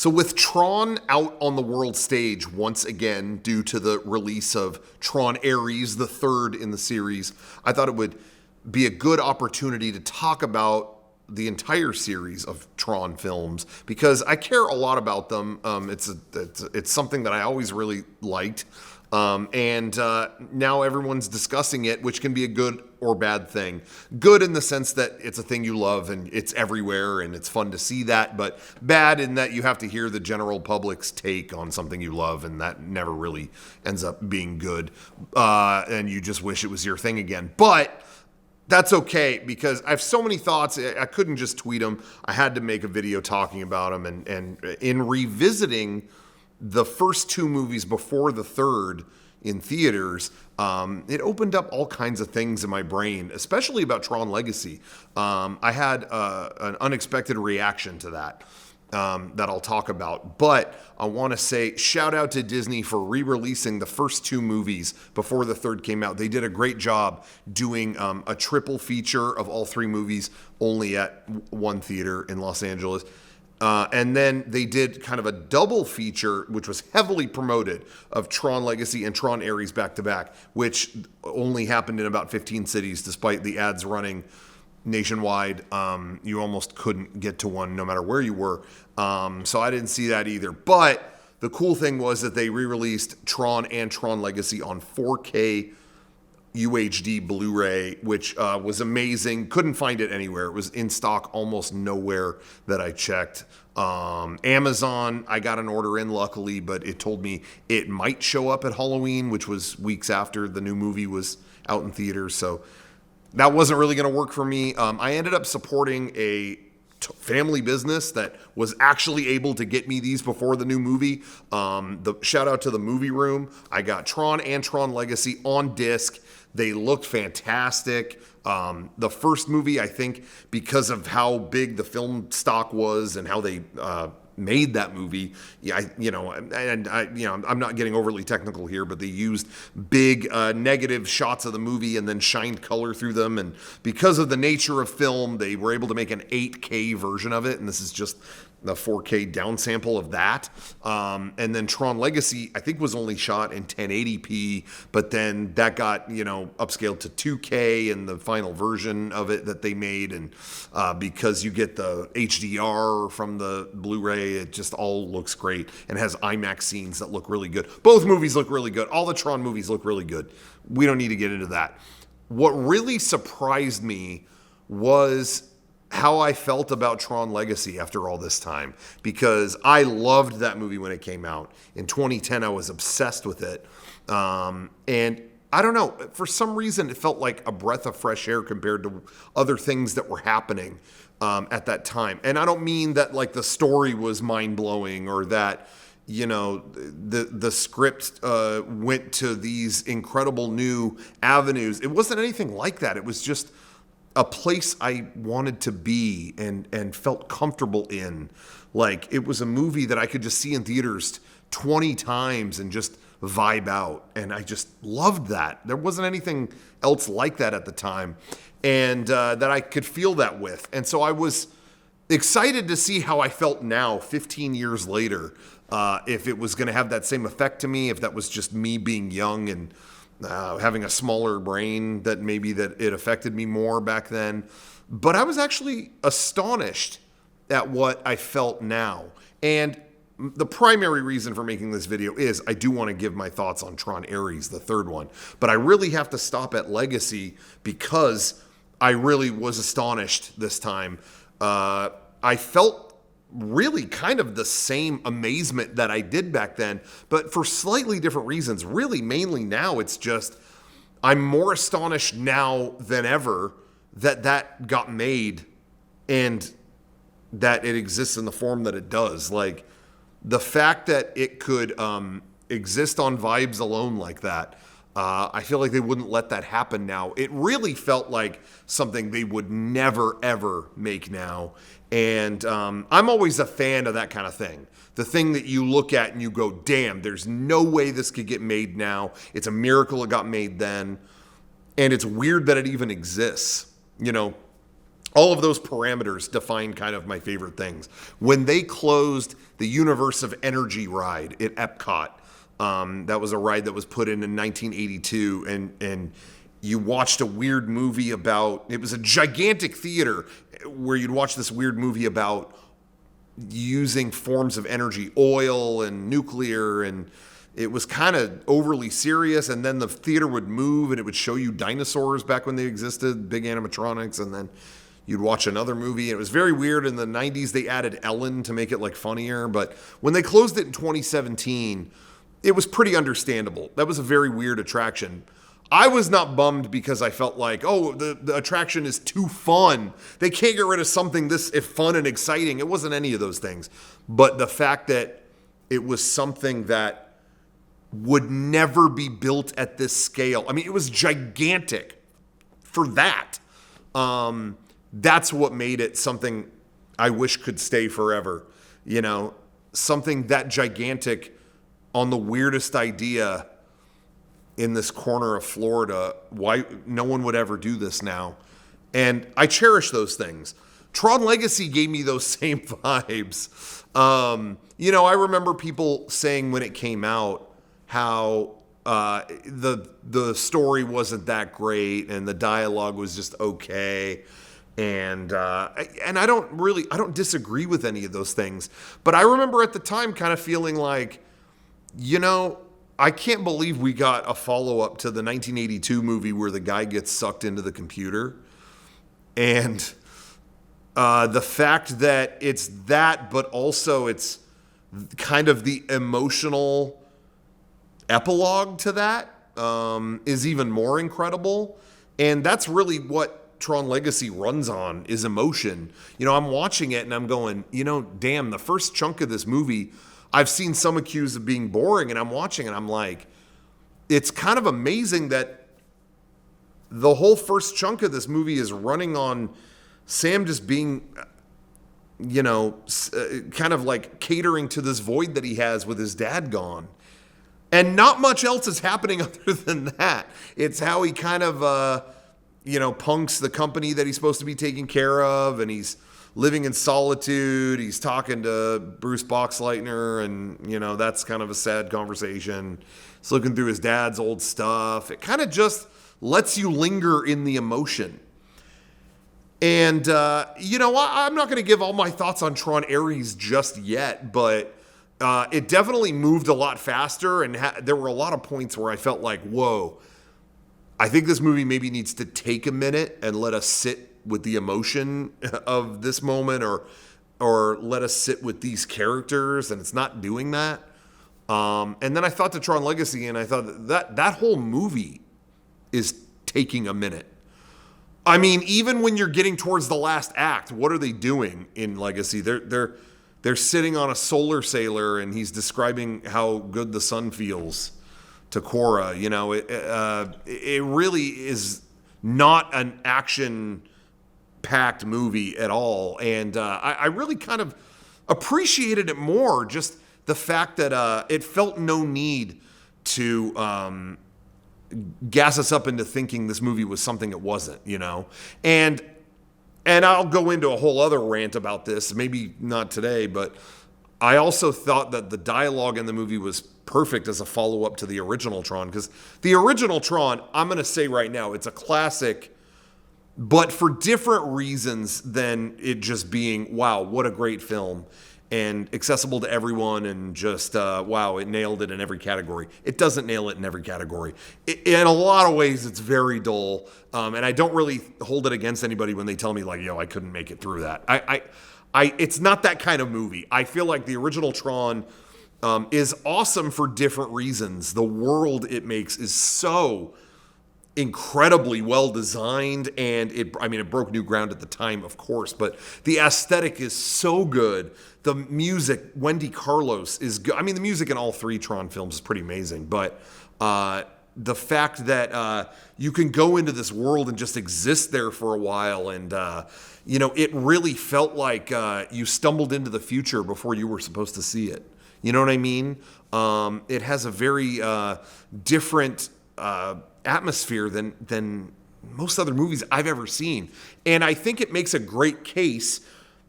So with Tron out on the world stage once again due to the release of Tron Ares, the third in the series, I thought it would be a good opportunity to talk about the entire series of Tron films because I care a lot about them. It's something that I always really liked. And now everyone's discussing it, which can be a good or bad thing. Good in the sense that it's a thing you love and it's everywhere and it's fun to see that, but bad in that you have to hear the general public's take on something you love, and that never really ends up being good. And you just wish it was your thing again. But that's okay because I have so many thoughts. I couldn't just tweet them. I had to make a video talking about them. And in revisiting the first two movies before the third in theaters, it opened up all kinds of things in my brain, especially about Tron Legacy. I had an unexpected reaction to that I'll talk about. But I want to say shout out to Disney for re-releasing the first two movies before the third came out. They did a great job doing a triple feature of all three movies only at one theater in Los Angeles. And then they did kind of a double feature, which was heavily promoted, of Tron Legacy and Tron Ares back to back, which only happened in about 15 cities, despite the ads running nationwide. You almost couldn't get to one no matter where you were. So I didn't see that either. But the cool thing was that they re-released Tron and Tron Legacy on 4K UHD Blu-ray, which was amazing. Couldn't find it anywhere. It was in stock almost nowhere that I checked. Amazon, I got an order in luckily, but it told me it might show up at Halloween, which was weeks after the new movie was out in theaters. So that wasn't really going to work for me. I ended up supporting a family business that was actually able to get me these before the new movie. The shout out to the Movie Room. I got Tron and Tron Legacy on disc. They looked fantastic. The first movie, I think, because of how big the film stock was and how they made that movie, I'm not getting overly technical here, but they used big negative shots of the movie and then shined color through them. And because of the nature of film, they were able to make an 8K version of it. And this is just the 4K downsample of that. And then Tron Legacy, I think, was only shot in 1080p, but then that got, upscaled to 2K in the final version of it that they made. And because you get the HDR from the Blu-ray, it just all looks great and has IMAX scenes that look really good. Both movies look really good. All the Tron movies look really good. We don't need to get into that. What really surprised me was how I felt about Tron Legacy after all this time, because I loved that movie when it came out. In 2010, I was obsessed with it. And I don't know, for some reason, it felt like a breath of fresh air compared to other things that were happening at that time. And I don't mean that like the story was mind-blowing or that, the script went to these incredible new avenues. It wasn't anything like that. It was just a place I wanted to be and felt comfortable in. Like, it was a movie that I could just see in theaters 20 times and just vibe out. And I just loved that. There wasn't anything else like that at the time, and that I could feel that with. And so I was excited to see how I felt now, 15 years later, if it was going to have that same effect to me, if that was just me being young and having a smaller brain, that maybe that it affected me more back then. But I was actually astonished at what I felt now. And the primary reason for making this video is I do want to give my thoughts on Tron Ares, the third one. But I really have to stop at Legacy because I really was astonished this time. I felt really kind of the same amazement that I did back then, but for slightly different reasons. Really, mainly now, it's just I'm more astonished now than ever that got made and that it exists in the form that it does. Like, the fact that it could exist on vibes alone like that, I feel like they wouldn't let that happen now. It really felt like something they would never, ever make now. And I'm always a fan of that kind of thing. The thing that you look at and you go, damn, there's no way this could get made now. It's a miracle it got made then. And it's weird that it even exists. all of those parameters define kind of my favorite things. When they closed the Universe of Energy ride at Epcot, that was a ride that was put in 1982, and you watched a weird movie about, it was a gigantic theater where you'd watch this weird movie about using forms of energy, oil and nuclear, and it was kind of overly serious, and then the theater would move and it would show you dinosaurs back when they existed, big animatronics, and then you'd watch another movie. It was very weird. In the 90s, they added Ellen to make it like funnier, but when they closed it in 2017, it was pretty understandable. That was a very weird attraction. I was not bummed because I felt like, oh, the attraction is too fun. They can't get rid of something this fun and exciting. It wasn't any of those things. But the fact that it was something that would never be built at this scale. I mean, it was gigantic for that. That's what made it something I wish could stay forever. You know, something that gigantic on the weirdest idea in this corner of Florida. Why no one would ever do this now? And I cherish those things. Tron Legacy gave me those same vibes. You know, I remember people saying when it came out how the story wasn't that great and the dialogue was just okay. And I don't disagree with any of those things. But I remember at the time kind of feeling like, you know, I can't believe we got a follow-up to the 1982 movie where the guy gets sucked into the computer. And the fact that it's that, but also it's kind of the emotional epilogue to that is even more incredible. And that's really what Tron Legacy runs on, is emotion. You know, I'm watching it and I'm going, you know, damn, the first chunk of this movie, I've seen some accused of being boring, and I'm watching and I'm like, it's kind of amazing that the whole first chunk of this movie is running on Sam just being, you know, kind of like catering to this void that he has with his dad gone. And not much else is happening other than that. It's how he kind of, you know, punks the company that he's supposed to be taking care of, and he's living in solitude. He's talking to Bruce Boxleitner, and, you know, that's kind of a sad conversation. He's looking through his dad's old stuff. It kind of just lets you linger in the emotion. And, you know, I'm not going to give all my thoughts on Tron Ares just yet, but it definitely moved a lot faster, and there were a lot of points where I felt like, whoa, I think this movie maybe needs to take a minute and let us sit with the emotion of this moment, or let us sit with these characters, and it's not doing that. And then I thought to Tron Legacy, and I thought that whole movie is taking a minute. I mean, even when you're getting towards the last act, what are they doing in Legacy? They're sitting on a solar sailor, and he's describing how good the sun feels to Cora. You know, it really is not an action-packed movie at all. And I really kind of appreciated it more, just the fact that it felt no need to gas us up into thinking this movie was something it wasn't, you know? And I'll go into a whole other rant about this, maybe not today, but I also thought that the dialogue in the movie was perfect as a follow-up to the original Tron, because the original Tron, I'm going to say right now, it's a classic, but for different reasons than it just being, wow, what a great film, and accessible to everyone, and just, wow, it nailed it in every category. It doesn't nail it in every category. In a lot of ways, it's very dull, and I don't really hold it against anybody when they tell me, like, yo, I couldn't make it through that. It's not that kind of movie. I feel like the original Tron is awesome for different reasons. The world it makes is so incredibly well designed, and it broke new ground at the time, of course, but the aesthetic is so good. The music, Wendy Carlos, is good. I mean, the music in all three Tron films is pretty amazing, but the fact that you can go into this world and just exist there for a while, and you know, it really felt like you stumbled into the future before you were supposed to see it. You know what I mean? It has a very different atmosphere than most other movies I've ever seen. And I think it makes a great case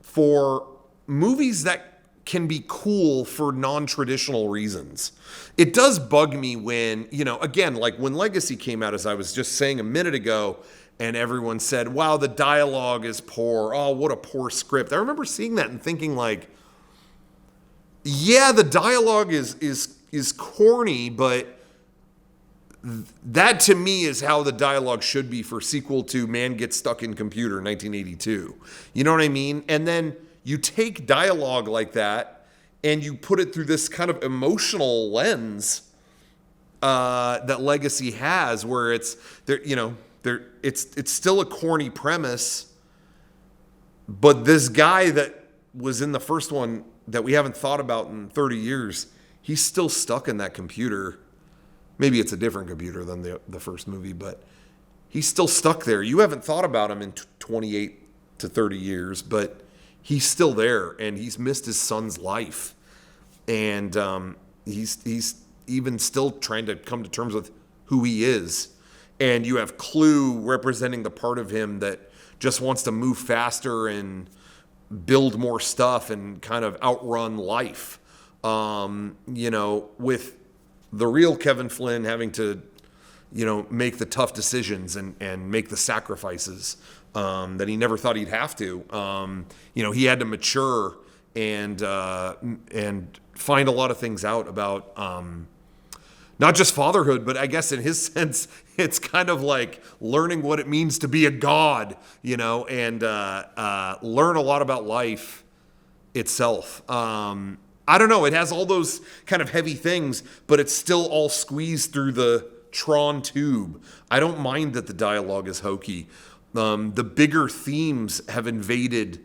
for movies that can be cool for non-traditional reasons. It does bug me when, again, like when Legacy came out, as I was just saying a minute ago, and everyone said, wow, the dialogue is poor. Oh, what a poor script. I remember seeing that and thinking like, yeah, the dialogue is corny, but that to me is how the dialogue should be for sequel to Man Gets Stuck in Computer 1982. You know what I mean? And then you take dialogue like that and you put it through this kind of emotional lens that Legacy has, where it's still a corny premise, but this guy that was in the first one that we haven't thought about in 30 years, he's still stuck in that computer. Maybe it's a different computer than the first movie, but he's still stuck there. You haven't thought about him in 28 to 30 years, but he's still there, and he's missed his son's life. And he's even still trying to come to terms with who he is. And you have Clue representing the part of him that just wants to move faster and build more stuff and kind of outrun life. With the real Kevin Flynn having to, make the tough decisions and make the sacrifices that he never thought he'd have to. He had to mature and find a lot of things out about not just fatherhood, but I guess in his sense, it's kind of like learning what it means to be a god, and learn a lot about life itself. I don't know. It has all those kind of heavy things, but it's still all squeezed through the Tron tube. I don't mind that the dialogue is hokey. The bigger themes have invaded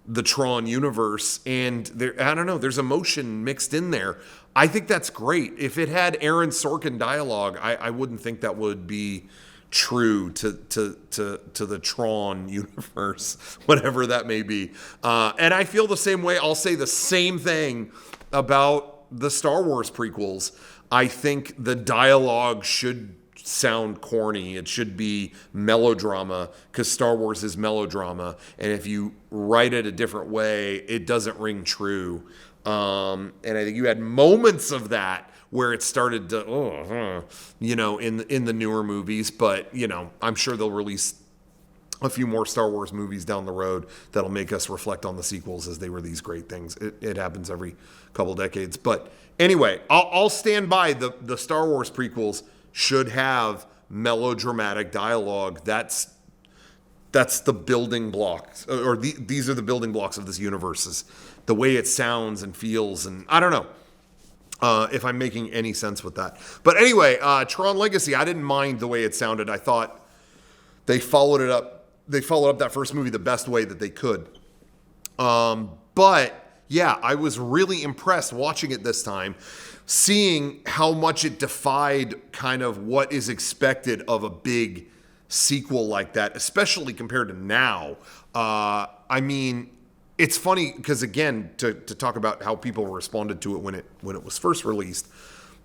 the Tron universe, and there's emotion mixed in there. I think that's great. If it had Aaron Sorkin dialogue, I wouldn't think that would be true to the Tron universe, whatever that may be. And I feel the same way. I'll say the same thing about the Star Wars prequels. I think the dialogue should sound corny. It should be melodrama, because Star Wars is melodrama. And if you write it a different way, it doesn't ring true. And I think you had moments of that where it started to, in the newer movies. But, I'm sure they'll release a few more Star Wars movies down the road that'll make us reflect on the sequels as they were these great things. It happens every couple decades. But anyway, I'll stand by the Star Wars prequels should have melodramatic dialogue. That's the building blocks, or these are the building blocks of this universe, is the way it sounds and feels. And I don't know if I'm making any sense with that. But anyway, Tron Legacy, I didn't mind the way it sounded. I thought they followed up that first movie the best way that they could. But yeah, I was really impressed watching it this time, seeing how much it defied kind of what is expected of a big sequel like that, especially compared to now. I mean, it's funny because, again, to talk about how people responded to it when it was first released,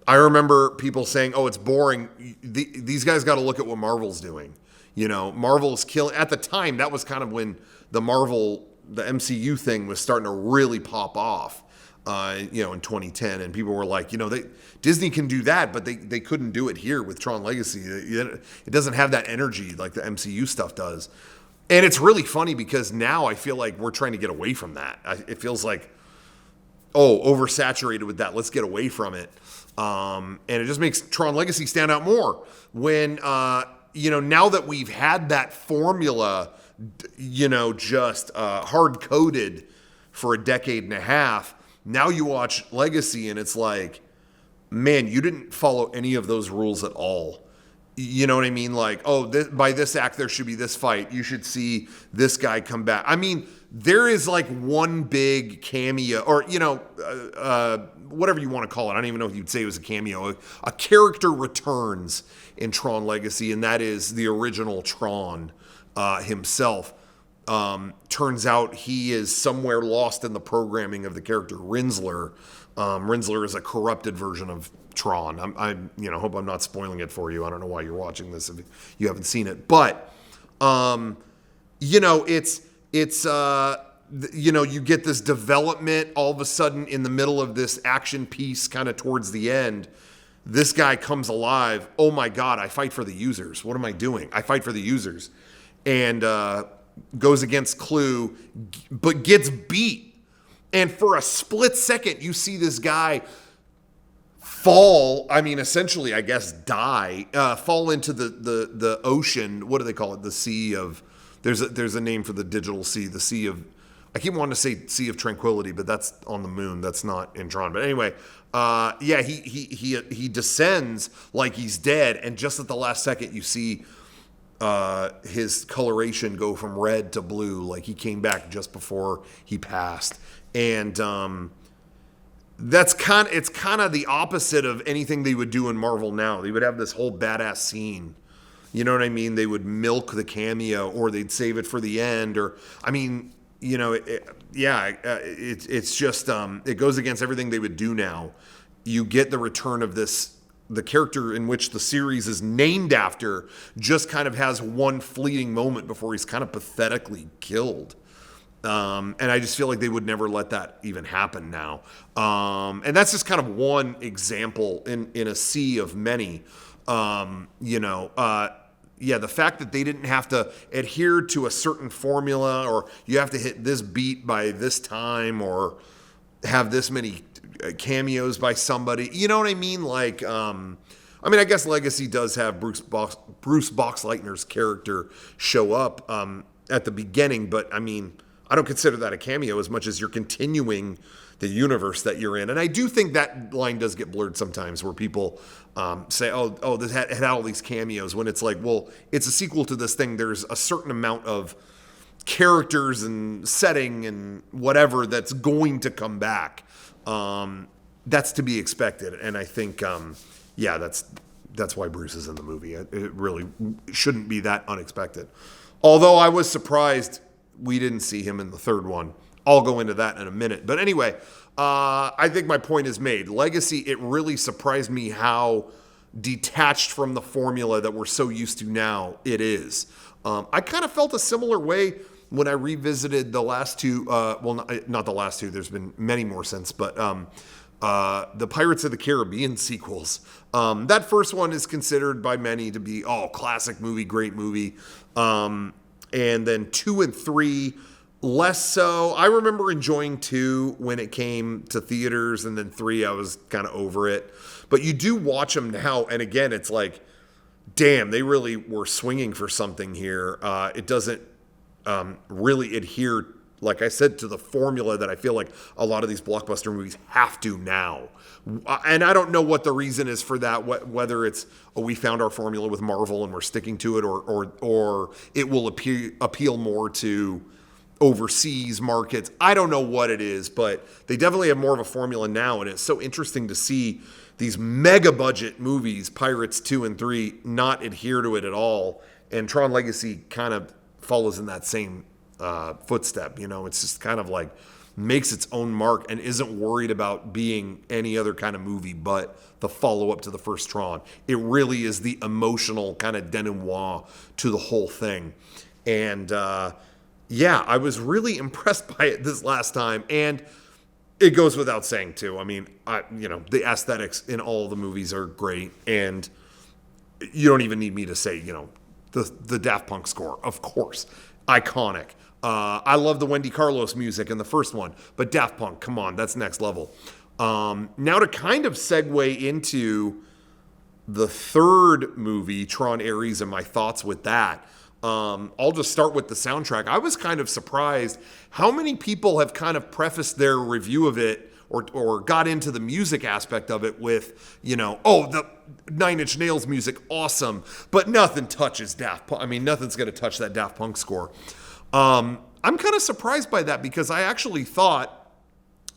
I remember people saying, "Oh, it's boring. These guys got to look at what Marvel's doing." Marvel's killing. At the time, that was kind of when the MCU thing was starting to really pop off. In 2010, and people were like, Disney can do that, but they couldn't do it here with Tron Legacy. It doesn't have that energy like the MCU stuff does. And it's really funny because now I feel like we're trying to get away from that. It feels like, oversaturated with that. Let's get away from it. And it just makes Tron Legacy stand out more when, now that we've had that formula, just hard-coded for a decade and a half. Now you watch Legacy and it's like, man, you didn't follow any of those rules at all. You know what I mean? Like, by this act, there should be this fight. You should see this guy come back. I mean, there is like one big cameo, or, whatever you want to call it. I don't even know if you'd say it was a cameo. A character returns in Tron Legacy, and that is the original Tron himself. Turns out he is somewhere lost in the programming of the character Rinsler, Rinsler is a corrupted version of Tron. Hope I'm not spoiling it for you. I don't know why you're watching this if you haven't seen it, but you get this development all of a sudden in the middle of this action piece, kind of towards the end. This guy comes alive. Oh my God, I fight for the users. What am I doing? I fight for the users. And goes against Clue, but gets beat. And for a split second, you see this guy fall, essentially, I guess, die, fall into the ocean. What do they call it? The sea of, there's a name for the digital sea, the sea of, I keep wanting to say Sea of Tranquility, but that's on the moon. That's not in Tron. But anyway, he descends like he's dead, and just at the last second, you see his coloration go from red to blue, like he came back just before he passed. And it's kind of the opposite of anything they would do in Marvel now. They would have this whole badass scene. You know what I mean? They would milk the cameo, or they'd save it for the end, or it's just it goes against everything they would do now. You get the return of the character in which the series is named after just kind of has one fleeting moment before he's kind of pathetically killed. And I just feel like they would never let that even happen now. And that's just kind of one example in a sea of many. The fact that they didn't have to adhere to a certain formula, or you have to hit this beat by this time, or have this many cameos by somebody. You know what I mean? Like, I guess Legacy does have Bruce Boxleitner's character show up at the beginning, but I don't consider that a cameo as much as you're continuing the universe that you're in. And I do think that line does get blurred sometimes, where people say, oh, this had all these cameos, when it's like, well, it's a sequel to this thing. There's a certain amount of characters and setting and whatever that's going to come back. That's to be expected. And I think, that's why Bruce is in the movie. It really shouldn't be that unexpected. Although I was surprised we didn't see him in the third one. I'll go into that in a minute. But anyway, I think my point is made. Legacy, it really surprised me how detached from the formula that we're so used to now it is. I kind of felt a similar way when I revisited the last two. Not the last two. There's been many more since. But the Pirates of the Caribbean sequels. That first one is considered by many to be, classic movie, great movie. And then 2 and 3, less so. I remember enjoying 2 when it came to theaters, and then 3, I was kind of over it. But you do watch them now, and again, it's like, damn, they really were swinging for something here. It doesn't really adhere, like I said, to the formula that I feel like a lot of these blockbuster movies have to now. And I don't know what the reason is for that, whether it's, we found our formula with Marvel and we're sticking to it, or it will appeal more to overseas markets. I don't know what it is, but they definitely have more of a formula now, and it's so interesting to see these mega budget movies, Pirates 2 and 3, not adhere to it at all. And Tron Legacy kind of follows in that same footstep. It's just kind of like makes its own mark and isn't worried about being any other kind of movie but the follow-up to the first Tron. It really is the emotional kind of denouement to the whole thing. And I was really impressed by it this last time. And it goes without saying, too. The aesthetics in all the movies are great. And you don't even need me to say, the Daft Punk score, of course. Iconic. I love the Wendy Carlos music in the first one, but Daft Punk, come on, that's next level. Now to kind of segue into the third movie, Tron Ares, and my thoughts with that. I'll just start with the soundtrack. I was kind of surprised how many people have kind of prefaced their review of it or got into the music aspect of it with, the Nine Inch Nails music, awesome, but nothing touches Daft Punk. Nothing's going to touch that Daft Punk score. I'm kind of surprised by that, because I actually thought,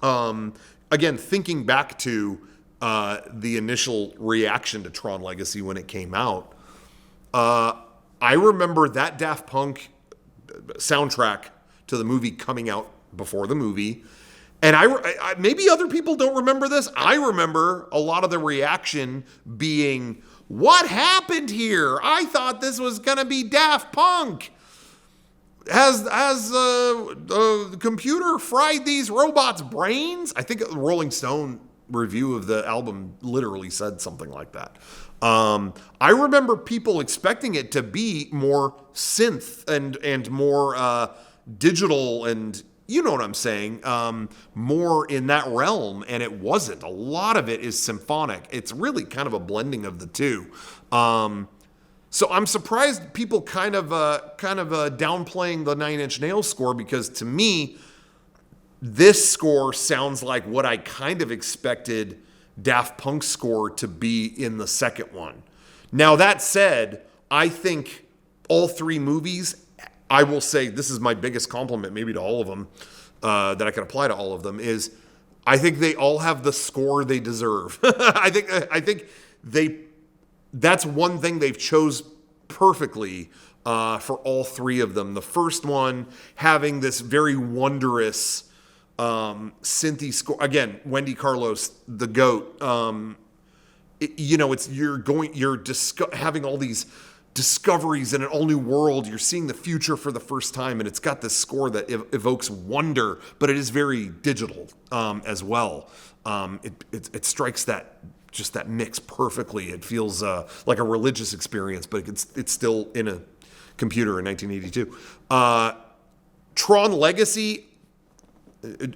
again, thinking back to the initial reaction to Tron Legacy when it came out, I remember that Daft Punk soundtrack to the movie coming out before the movie, And maybe other people don't remember this. I remember a lot of the reaction being, what happened here? I thought this was going to be Daft Punk. Has the computer fried these robots' brains? I think a Rolling Stone review of the album literally said something like that. I remember people expecting it to be more synth and more digital and, you know what I'm saying, more in that realm, and it wasn't. A lot of it is symphonic. It's really kind of a blending of the two. So I'm surprised people kind of downplaying the Nine Inch Nails score, because to me, this score sounds like what I kind of expected Daft Punk's score to be in the second one. Now, that said, I think all three movies, I will say this is my biggest compliment maybe to all of them, that I can apply to all of them, is I think they all have the score they deserve. I think that's one thing they've chose perfectly for all three of them. The first one having this very wondrous synthy score. Again, Wendy Carlos, the GOAT. You're having all these discoveries in an all new world. You're seeing the future for the first time, and it's got this score that evokes wonder, but it is very digital as well. It strikes that mix perfectly. It feels like a religious experience, but it's still in a computer in 1982. Tron Legacy,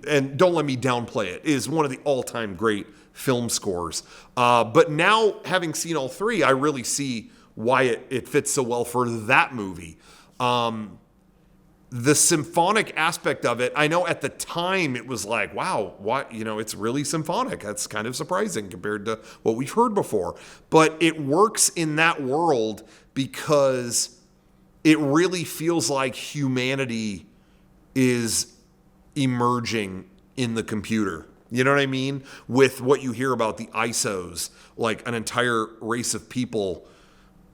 and don't let me downplay it, is one of the all-time great film scores. But now, having seen all three, I really see why it fits so well for that movie. The symphonic aspect of it, I know at the time it was like, wow, what, it's really symphonic. That's kind of surprising compared to what we've heard before. But it works in that world because it really feels like humanity is emerging in the computer. You know what I mean? With what you hear about the ISOs, like an entire race of people,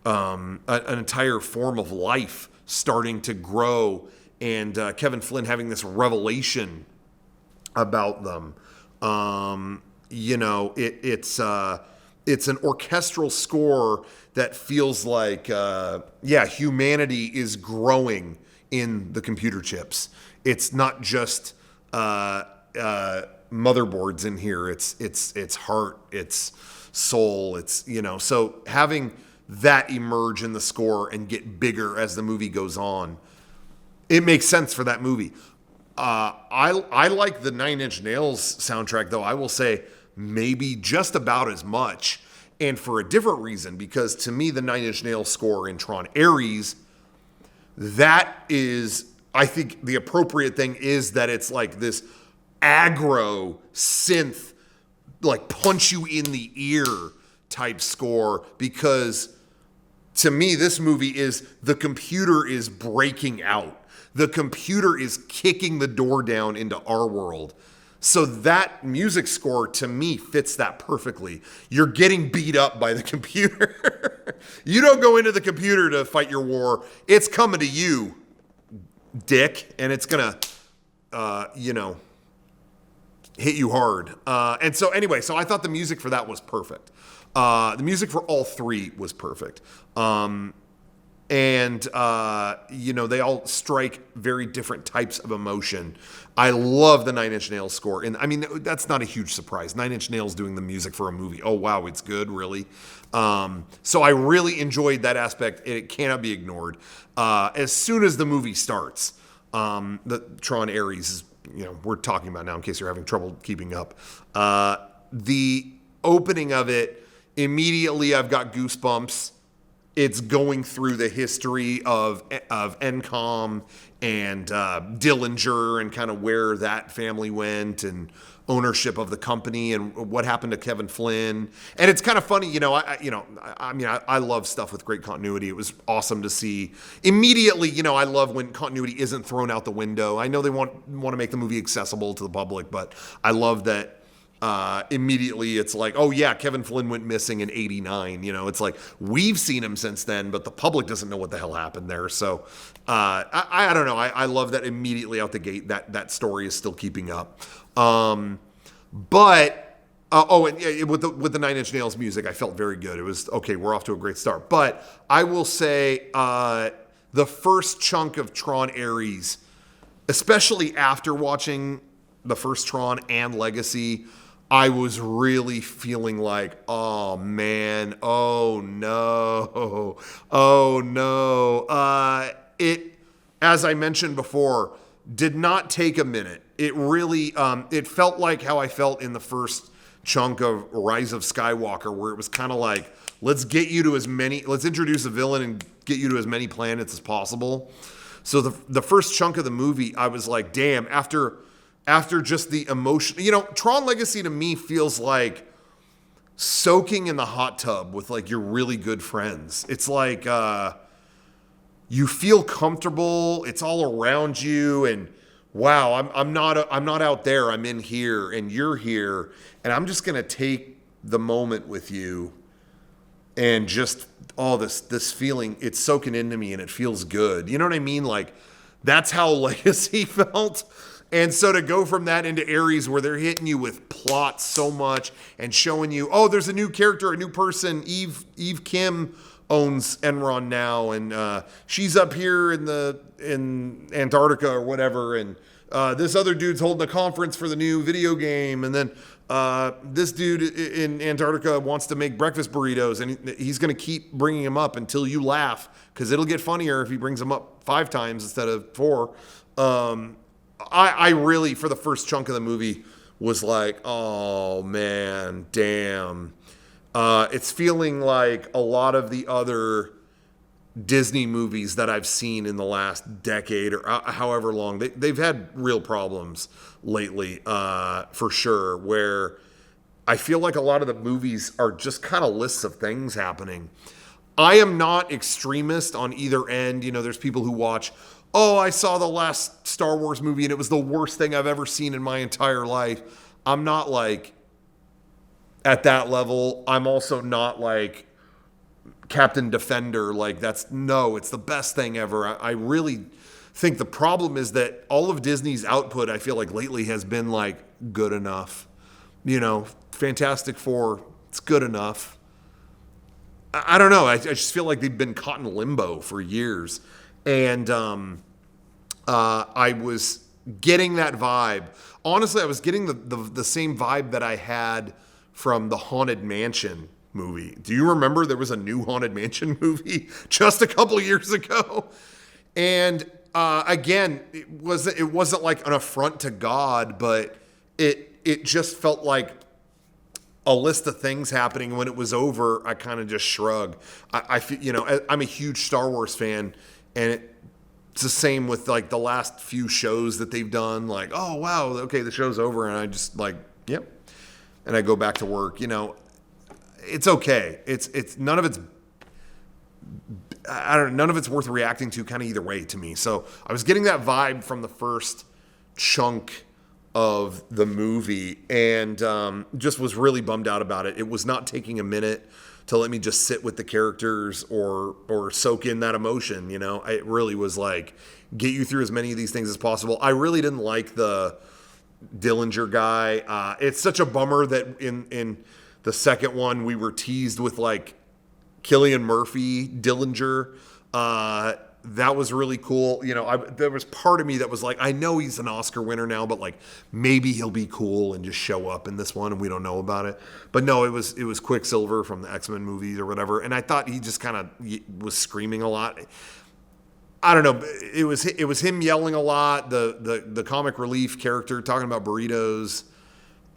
an entire form of life starting to grow, and Kevin Flynn having this revelation about them. It's an orchestral score that feels like, humanity is growing in the computer chips. It's not just motherboards in here. It's heart, it's soul. So having that emerge in the score and get bigger as the movie goes on, it makes sense for that movie. I like the Nine Inch Nails soundtrack, though. I will say maybe just about as much, and for a different reason, because to me, the Nine Inch Nails score in Tron Ares, that is, I think the appropriate thing is that it's like this aggro synth, like punch you in the ear type score, because to me, this movie is the computer is breaking out. The computer is kicking the door down into our world. So that music score, to me, fits that perfectly. You're getting beat up by the computer. You don't go into the computer to fight your war. It's coming to you, dick, and it's going to, hit you hard. And so anyway, so I thought the music for that was perfect. The music for all three was perfect. They all strike very different types of emotion. I love the Nine Inch Nails score. And I mean, that's not a huge surprise. Nine Inch Nails doing the music for a movie. Oh, wow, it's good, really? So I really enjoyed that aspect. It cannot be ignored. As soon as the movie starts, the Tron Ares is, we're talking about now in case you're having trouble keeping up. The opening of it, immediately I've got goosebumps. It's going through the history of NCOM and Dillinger and kind of where that family went and ownership of the company and what happened to Kevin Flynn. And it's kind of funny, I love stuff with great continuity. It was awesome to see. Immediately, I love when continuity isn't thrown out the window. I know they want to make the movie accessible to the public, but I love that immediately it's like, oh yeah, Kevin Flynn went missing in '89. It's like we've seen him since then, but the public doesn't know what the hell happened there. So I don't know. I love that immediately out the gate that story is still keeping up. But and yeah, with the Nine Inch Nails music, I felt very good. It was okay. We're off to a great start. But I will say the first chunk of Tron Ares, especially after watching the first Tron and Legacy, I was really feeling like, oh man, oh no, oh no. It, as I mentioned before, did not take a minute. It really, it felt like how I felt in the first chunk of Rise of Skywalker, where it was kind of like, let's introduce a villain and get you to as many planets as possible. So the first chunk of the movie, I was like, damn, after just the emotion, Tron Legacy to me feels like soaking in the hot tub with like your really good friends. It's like, you feel comfortable. It's all around you. And wow, I'm not out there. I'm in here and you're here. And I'm just going to take the moment with you and just all this feeling, it's soaking into me and it feels good. You know what I mean? Like that's how Legacy felt. And so to go from that into Aries, where they're hitting you with plot so much and showing you, oh, there's a new character, a new person. Eve Kim owns Enron now, and she's up here in Antarctica or whatever, and this other dude's holding a conference for the new video game, and then this dude in Antarctica wants to make breakfast burritos, and he's going to keep bringing him up until you laugh, because it'll get funnier if he brings them up 5 times instead of 4. I really, for the first chunk of the movie, was like, oh man, damn. It's feeling like a lot of the other Disney movies that I've seen in the last decade or however long, they've had real problems lately, for sure, where I feel like a lot of the movies are just kind of lists of things happening. I am not extremist on either end. There's people who watch, oh, I saw the last Star Wars movie and it was the worst thing I've ever seen in my entire life. I'm not like at that level. I'm also not like Captain Defender. Like it's the best thing ever. I really think the problem is that all of Disney's output, I feel like lately has been like good enough. Fantastic Four, it's good enough. I don't know. I just feel like they've been caught in limbo for years. And I was getting that vibe. Honestly, I was getting the same vibe that I had from the Haunted Mansion movie. Do you remember there was a new Haunted Mansion movie just a couple of years ago? And again, it wasn't like an affront to God, but it just felt like a list of things happening. When it was over, I kind of just shrugged. I feel, I'm a huge Star Wars fan, and it's the same with like the last few shows that they've done. Like, oh wow, okay, the show's over, and I just like, yep, and I go back to work. It's okay. It's none of it's, I don't know, none of it's worth reacting to kind of either way to me. So I was getting that vibe from the first chunk of the movie, and just was really bummed out about it. It was not taking a minute to let me just sit with the characters or soak in that emotion. It really was like, get you through as many of these things as possible. I really didn't like the Dillinger guy. It's such a bummer that in the second one we were teased with like Cillian Murphy Dillinger. That was really cool. There was part of me that was like, I know he's an Oscar winner now, but like maybe he'll be cool and just show up in this one and we don't know about it. But no, it was Quicksilver from the X-Men movies or whatever. And I thought he just kind of was screaming a lot. I don't know. It was him yelling a lot. The comic relief character talking about burritos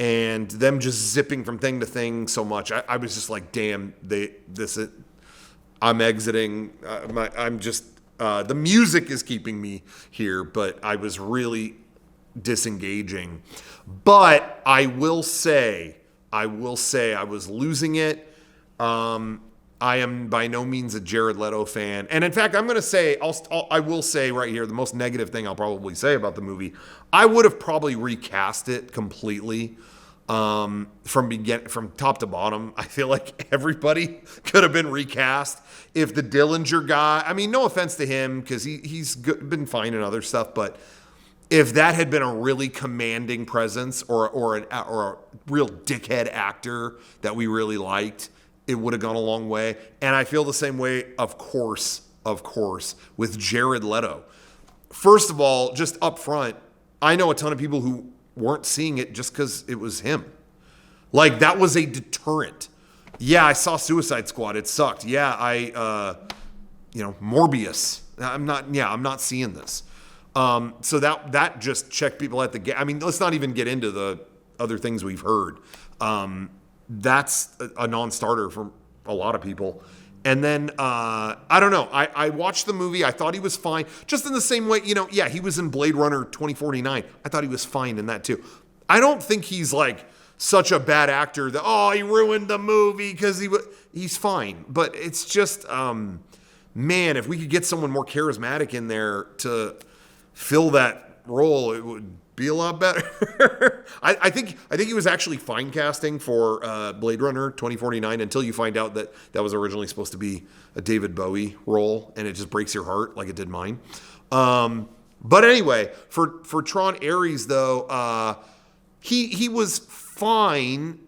and them just zipping from thing to thing so much. I was just like, damn, I'm exiting. I'm just. The music is keeping me here, but I was really disengaging. But I will say I was losing it. I am by no means a Jared Leto fan. And in fact, I'm going to say, I will say right here, the most negative thing I'll probably say about the movie, I would have probably recast it completely. from top to bottom. I feel like everybody could have been recast. If the Dillinger guy, I mean, no offense to him, because he's been fine in other stuff, but if that had been a really commanding presence or a real dickhead actor that we really liked, it would have gone a long way. And I feel the same way, of course, with Jared Leto. First of all, just up front, I know a ton of people who weren't seeing it just because it was him. Like, that was a deterrent. Yeah, I saw Suicide Squad. It sucked. Yeah, Morbius. I'm not seeing this. So that just checked people at the gate. I mean, let's not even get into the other things we've heard. That's a non-starter for a lot of people. And then, I don't know. I watched the movie. I thought he was fine. Just in the same way, yeah, he was in Blade Runner 2049. I thought he was fine in that too. I don't think he's like such a bad actor that, he ruined the movie because he's fine. But it's just, man, if we could get someone more charismatic in there to fill that role, it would be a lot better. I think he was actually fine casting for Blade Runner 2049 until you find out that was originally supposed to be a David Bowie role, and it just breaks your heart like it did mine. But anyway, for Tron Ares though, he was fine,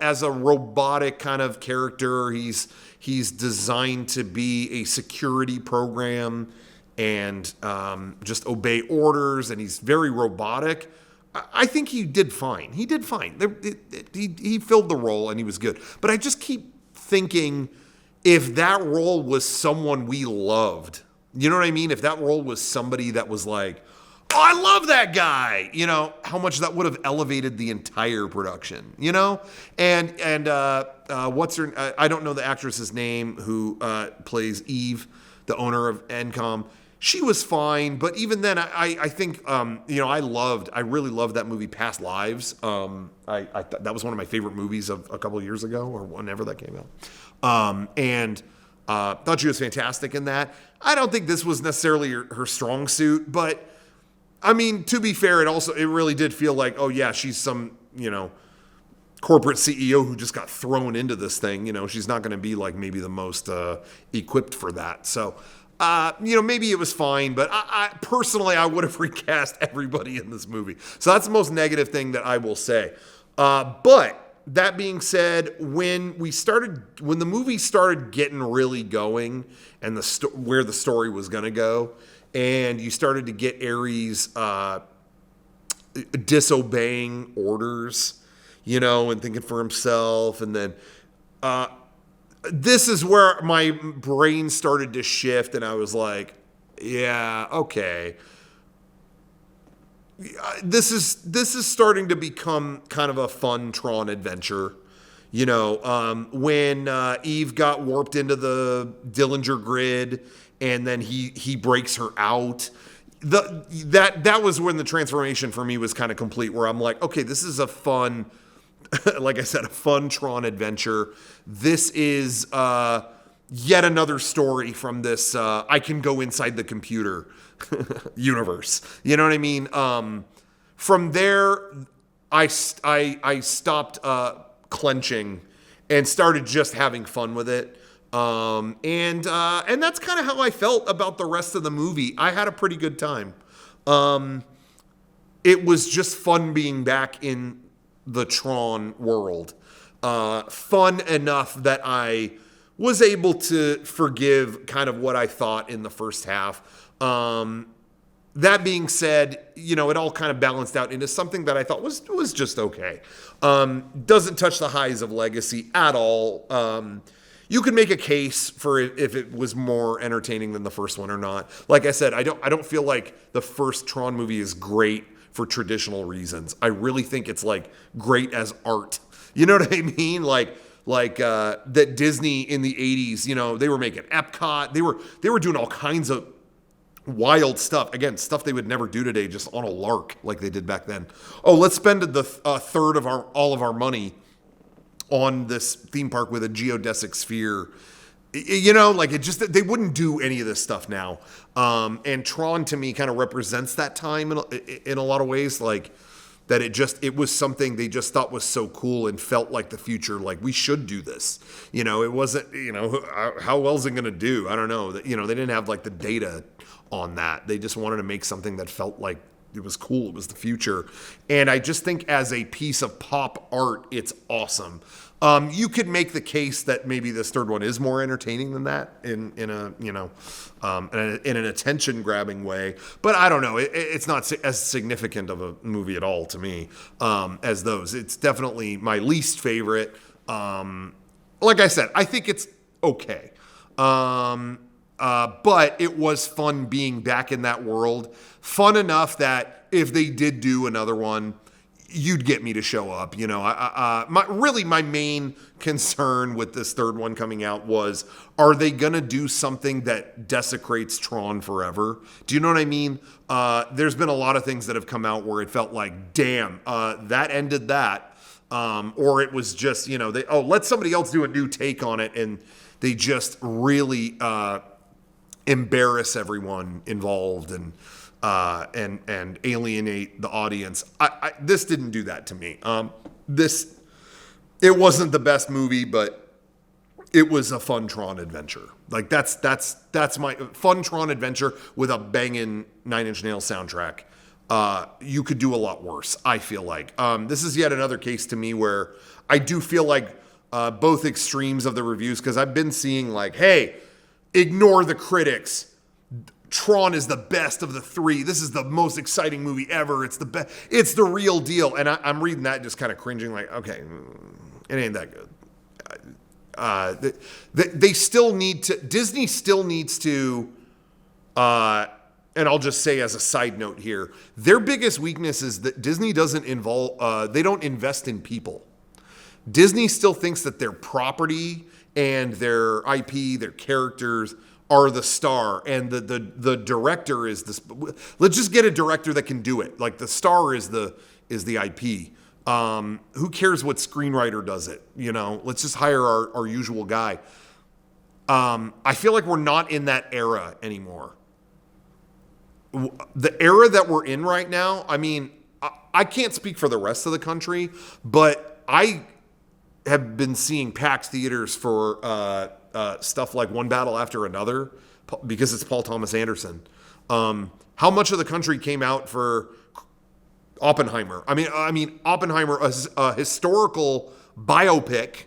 as a robotic kind of character. He's designed to be a security program and just obey orders, and he's very robotic. I think he did fine. He did fine. He filled the role, and he was good. But I just keep thinking, if that role was someone we loved, you know what I mean? If that role was somebody that was like, I love that guy, how much that would have elevated the entire production, And what's her? I don't know the actress's name who plays Eve, the owner of Encom. She was fine, but even then, I think, I really loved that movie, Past Lives. I thought that was one of my favorite movies of a couple of years ago, or whenever that came out. And thought she was fantastic in that. I don't think this was necessarily her strong suit, but I mean, to be fair, it really did feel like, oh yeah, she's some, corporate CEO who just got thrown into this thing. She's not going to be like maybe the most equipped for that. So, maybe it was fine, but I personally, I would have recast everybody in this movie. So that's the most negative thing that I will say. But that being said, when the movie started getting really going and where the story was going to go, and you started to get Aries disobeying orders, and thinking for himself, and then this is where my brain started to shift, and I was like, yeah, okay. This is starting to become kind of a fun Tron adventure. When Eve got warped into the Dillinger grid, and then he breaks her out. That was when the transformation for me was kind of complete, where I'm like, okay, this is a fun, like I said, a fun Tron adventure. This is yet another story from this I can go inside the computer universe. You know what I mean? From there, I stopped clenching and started just having fun with it. And that's kind of how I felt about the rest of the movie. I had a pretty good time. It was just fun being back in the Tron world. Fun enough that I was able to forgive kind of what I thought in the first half. That being said, it all kind of balanced out into something that I thought was just okay. Doesn't touch the highs of Legacy at all. You could make a case for if it was more entertaining than the first one or not. Like I said, I don't feel like the first Tron movie is great for traditional reasons. I really think it's like great as art. You know what I mean? Like that Disney in the 80s, they were making Epcot. They were doing all kinds of wild stuff. Again, stuff they would never do today, just on a lark like they did back then. Oh, let's spend the third of all of our money on this theme park with a geodesic sphere. They wouldn't do any of this stuff now. And Tron to me kind of represents that time in a lot of ways. Like, that it was something they just thought was so cool and felt like the future. Like, we should do this. It wasn't, how well is it going to do? I don't know. They didn't have like the data on that. They just wanted to make something that felt like it was cool. It was the future. And I just think as a piece of pop art, it's awesome. You could make the case that maybe this third one is more entertaining than that in an attention grabbing way, but I don't know. It's not as significant of a movie at all to me as those. It's definitely my least favorite. Like I said, I think it's okay, but it was fun being back in that world. Fun enough that if they did do another one, you'd get me to show up. My main concern with this third one coming out was, are they going to do something that desecrates Tron forever? Do you know what I mean? There's been a lot of things that have come out where it felt like, damn, that ended that. Or it was just, let somebody else do a new take on it. And they just really embarrass everyone involved and alienate the audience. This didn't do that to me. It wasn't the best movie, but it was a fun Tron adventure. Like that's my fun Tron adventure with a banging Nine Inch Nails soundtrack. You could do a lot worse, I feel like. This is yet another case to me where I do feel like both extremes of the reviews, because I've been seeing like, hey, ignore the critics. Tron is the best of the three. This is the most exciting movie ever. It's the best. It's the real deal. And I'm reading that just kind of cringing like, okay, it ain't that good. They still need to, Disney still needs to, and I'll just say as a side note here, their biggest weakness is that Disney doesn't they don't invest in people. Disney still thinks that their property and their IP, their characters are the star, and the director is this. Let's just get a director that can do it. Like the star is the IP. Who cares what screenwriter does it? Let's just hire our usual guy. I feel like we're not in that era anymore. The era that we're in right now, I mean, I can't speak for the rest of the country, but I have been seeing packed theaters for stuff like One Battle After Another because it's Paul Thomas Anderson. How much of the country came out for Oppenheimer? I mean Oppenheimer, a historical biopic,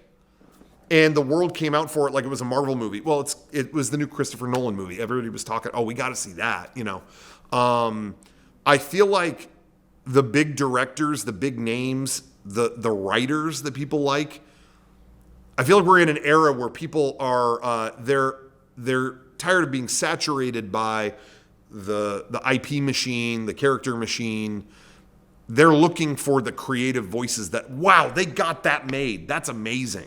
and the world came out for it like it was a Marvel movie. Well, it was the new Christopher Nolan movie. Everybody was talking, oh, we got to see that. I feel like the big directors, the big names, the writers that people like, I feel like we're in an era where people are they're tired of being saturated by the IP machine, the character machine. They're looking for the creative voices that, wow, they got that made. That's amazing.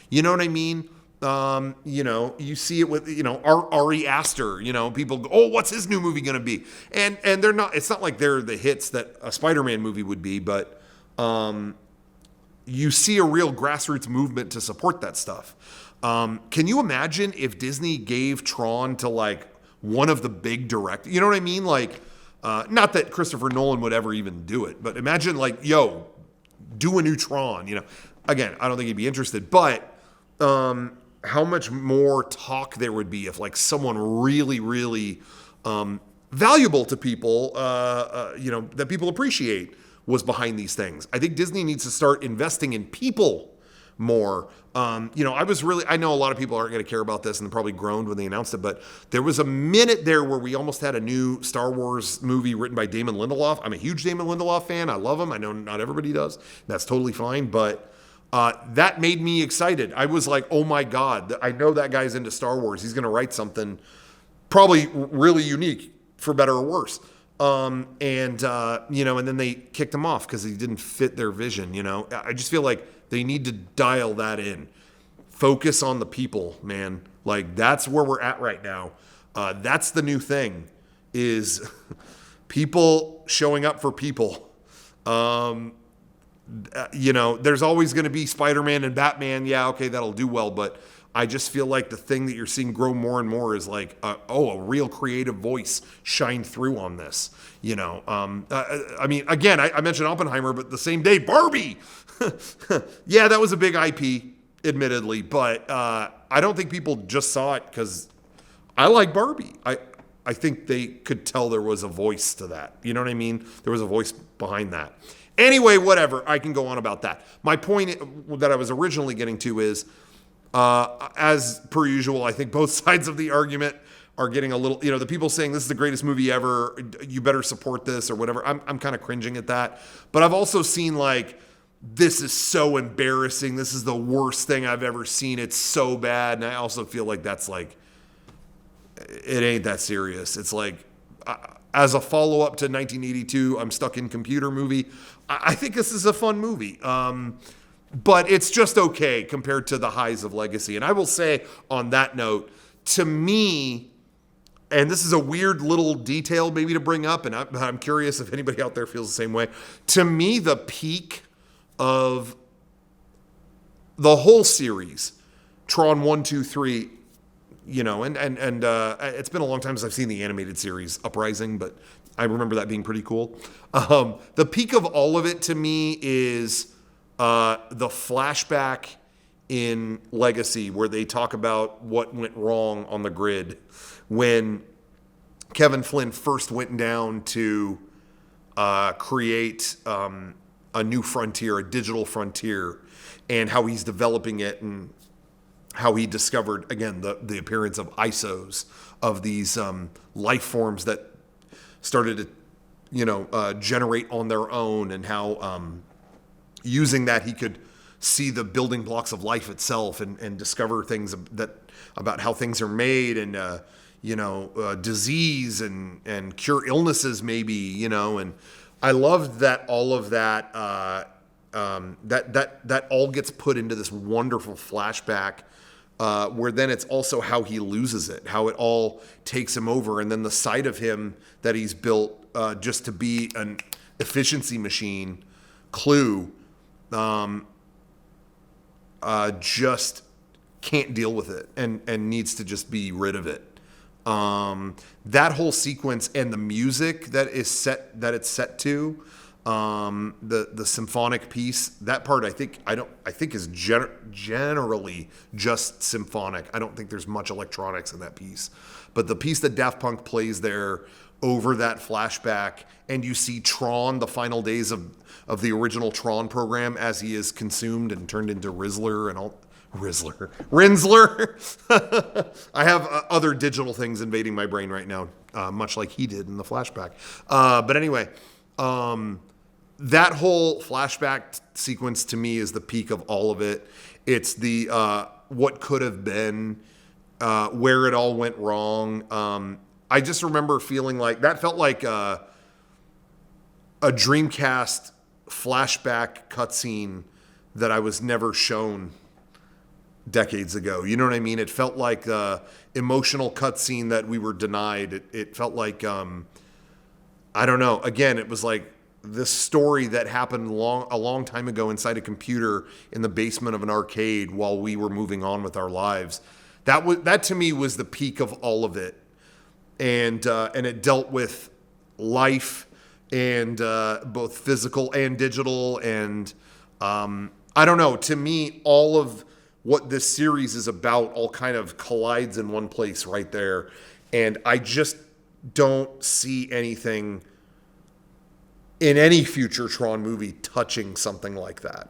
You know what I mean? You see it with, Ari Aster, people go, oh, what's his new movie going to be? And they're not, it's not like they're the hits that a Spider-Man movie would be, but you see a real grassroots movement to support that stuff. Can you imagine if Disney gave Tron to like one of the big directors? You know what I mean? Like, not that Christopher Nolan would ever even do it, but imagine like, yo, do a new Tron, Again, I don't think he'd be interested, but how much more talk there would be if like someone really, really valuable to people, that people appreciate was behind these things. I think Disney needs to start investing in people more. I know a lot of people aren't going to care about this and probably groaned when they announced it, but there was a minute there where we almost had a new Star Wars movie written by Damon Lindelof. I'm a huge Damon Lindelof fan. I love him. I know not everybody does. That's totally fine, but that made me excited. I was like, oh my God, I know that guy's into Star Wars. He's going to write something probably really unique, for better or worse. And then they kicked him off because he didn't fit their vision. I just feel like they need to dial that in. Focus on the people, man. Like, that's where we're at right now. That's the new thing, is people showing up for people. There's always going to be Spider-Man and Batman. Yeah, okay, that'll do well. But I just feel like the thing that you're seeing grow more and more is like, a real creative voice shined through on this. I mean, again, I mentioned Oppenheimer, but the same day, Barbie. Yeah, that was a big IP, admittedly, but I don't think people just saw it because I like Barbie. I think they could tell there was a voice to that. You know what I mean? There was a voice behind that. Anyway, whatever. I can go on about that. My point that I was originally getting to is, as per usual, I think both sides of the argument are getting a little, the people saying this is the greatest movie ever, you better support this or whatever. I'm kind of cringing at that. But I've also seen like, this is so embarrassing. This is the worst thing I've ever seen. It's so bad. And I also feel like that's like, it ain't that serious. It's like, as a follow-up to 1982, I'm Stuck in Computer movie, I think this is a fun movie. But it's just okay compared to the highs of Legacy. And I will say on that note, to me, and this is a weird little detail maybe to bring up, and I'm curious if anybody out there feels the same way. To me, the peak of the whole series, Tron 1, 2, 3, and it's been a long time since I've seen the animated series Uprising, but I remember that being pretty cool. The peak of all of it to me is the flashback in Legacy where they talk about what went wrong on the grid when Kevin Flynn first went down to create a new frontier, a digital frontier, and how he's developing it and how he discovered, again, the appearance of ISOs, of these life forms that started to, generate on their own, and how using that he could see the building blocks of life itself and discover things about how things are made and, disease and cure illnesses maybe, and I loved that all of that, that all gets put into this wonderful flashback where then it's also how he loses it, how it all takes him over, and then the side of him that he's built just to be an efficiency machine, Clue, just can't deal with it and needs to just be rid of it. That whole sequence and the music that it's set to, the symphonic piece, that part I think is generally just symphonic. I don't think there's much electronics in that piece, but the piece that Daft Punk plays there over that flashback, and you see Tron, the final days of the original Tron program as he is consumed and turned into Rinsler. I have other digital things invading my brain right now, much like he did in the flashback. But anyway, that whole flashback sequence to me is the peak of all of it. It's the what could have been, where it all went wrong. I just remember feeling like that felt like a Dreamcast flashback cutscene that I was never shown decades ago. You know what I mean? It felt like a emotional cutscene that we were denied. It felt like, I don't know. Again, it was like this story that happened a long time ago inside a computer in the basement of an arcade while we were moving on with our lives. That to me was the peak of all of it. And it dealt with life and both physical and digital. And I don't know. To me, all of what this series is about all kind of collides in one place right there. And I just don't see anything in any future Tron movie touching something like that.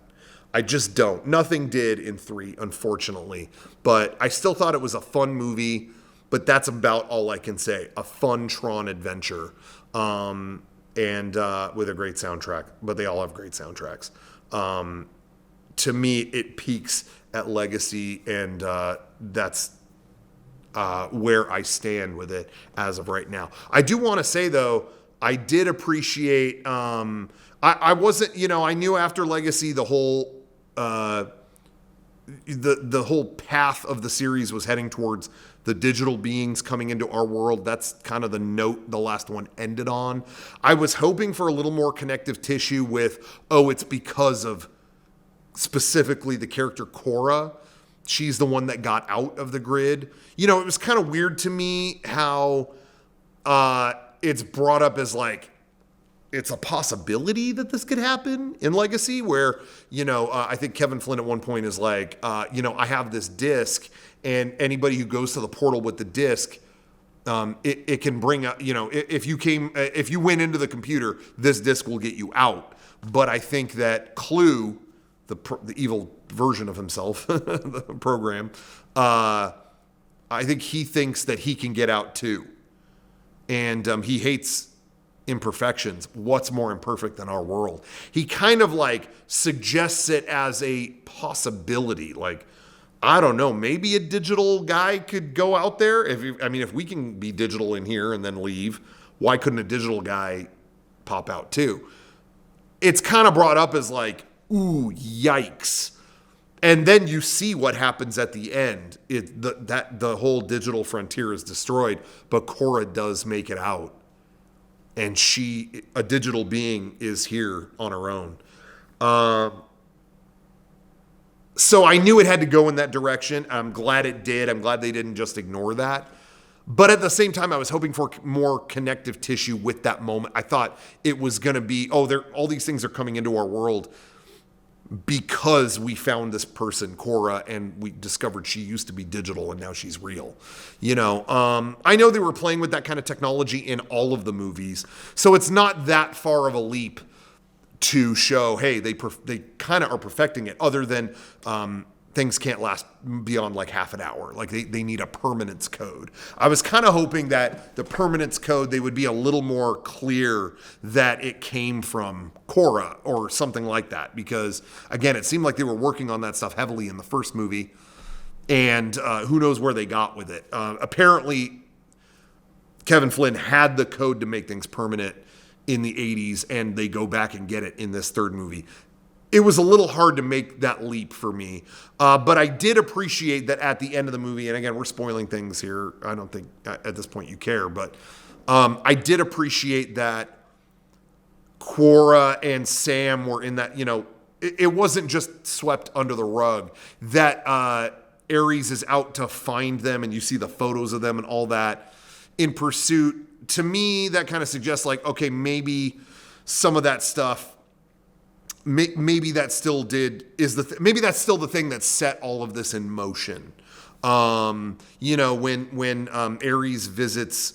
I just don't. Nothing did in 3, unfortunately. But I still thought it was a fun movie. But that's about all I can say. A fun Tron adventure. And with a great soundtrack. But they all have great soundtracks. To me, it peaks at Legacy, and that's where I stand with it as of right now. I do want to say, though, I did appreciate, I wasn't, I knew after Legacy the whole the whole path of the series was heading towards the digital beings coming into our world. That's kind of the note the last one ended on. I was hoping for a little more connective tissue with, it's because of specifically the character Cora she's the one that got out of the grid. You know, it was kind of weird to me how it's brought up as like, it's a possibility that this could happen in Legacy where, I think Kevin Flynn at one point is like, I have this disc, and anybody who goes to the portal with the disc, it can bring up, if you went into the computer, this disc will get you out. But I think that Clue, the evil version of himself, the program, I think he thinks that he can get out too. And he hates imperfections. What's more imperfect than our world? He kind of like suggests it as a possibility. Like, I don't know, maybe a digital guy could go out there. If we can be digital in here and then leave, why couldn't a digital guy pop out too? It's kind of brought up as like, ooh, yikes. And then you see what happens at the end. The whole digital frontier is destroyed, but Cora does make it out. And she, a digital being, is here on her own. So I knew it had to go in that direction. I'm glad it did. I'm glad they didn't just ignore that. But at the same time, I was hoping for more connective tissue with that moment. I thought it was going to be, all these things are coming into our world because we found this person, Cora, and we discovered she used to be digital and now she's real. I know they were playing with that kind of technology in all of the movies, so it's not that far of a leap to show, hey, they kind of are perfecting it, other than things can't last beyond like half an hour. Like they need a permanence code. I was kind of hoping that the permanence code, they would be a little more clear that it came from Cora or something like that. Because again, it seemed like they were working on that stuff heavily in the first movie, and who knows where they got with it. Apparently, Kevin Flynn had the code to make things permanent in the 80s, and they go back and get it in this third movie. It was a little hard to make that leap for me. But I did appreciate that at the end of the movie, and again, we're spoiling things here. I don't think at this point you care, but I did appreciate that Cora and Sam were in that, it wasn't just swept under the rug, that Aries is out to find them, and you see the photos of them and all that in pursuit. To me, that kind of suggests like, okay, maybe some of that stuff, maybe that still maybe that's still the thing that set all of this in motion. When Aries visits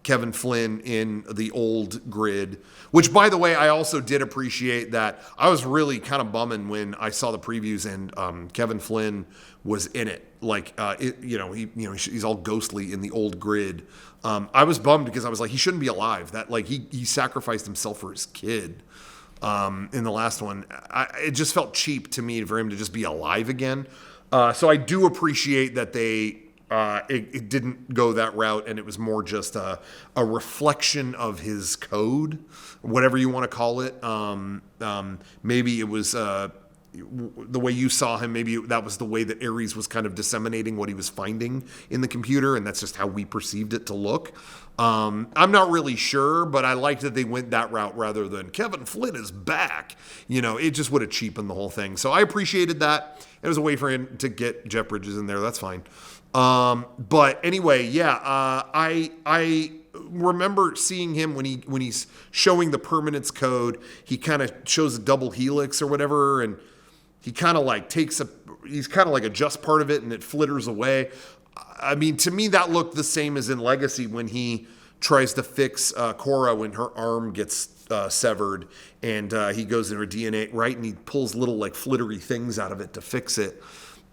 Kevin Flynn in the old grid, which, by the way, I also did appreciate that. I was really kind of bumming when I saw the previews and Kevin Flynn was in it. Like, he's all ghostly in the old grid. I was bummed because I was like, he shouldn't be alive. That like he sacrificed himself for his kid. In the last one, it just felt cheap to me for him to just be alive again. So I do appreciate that it didn't go that route, and it was more just a reflection of his code, whatever you want to call it. Maybe it was the way you saw him. Maybe that was the way that Aries was kind of disseminating what he was finding in the computer, and that's just how we perceived it to look. I'm not really sure, but I liked that they went that route rather than Kevin Flynn is back. It just would have cheapened the whole thing. So I appreciated that. It was a way for him to get Jeff Bridges in there. That's fine. But anyway, yeah, I remember seeing him when he's showing the permanence code. He kind of shows a double helix or whatever, and he kind of like he's kind of like adjusts part of it, and it flitters away. I mean, to me, that looked the same as in Legacy when he tries to fix Cora when her arm gets severed, and he goes in her DNA, right? And he pulls little like flittery things out of it to fix it.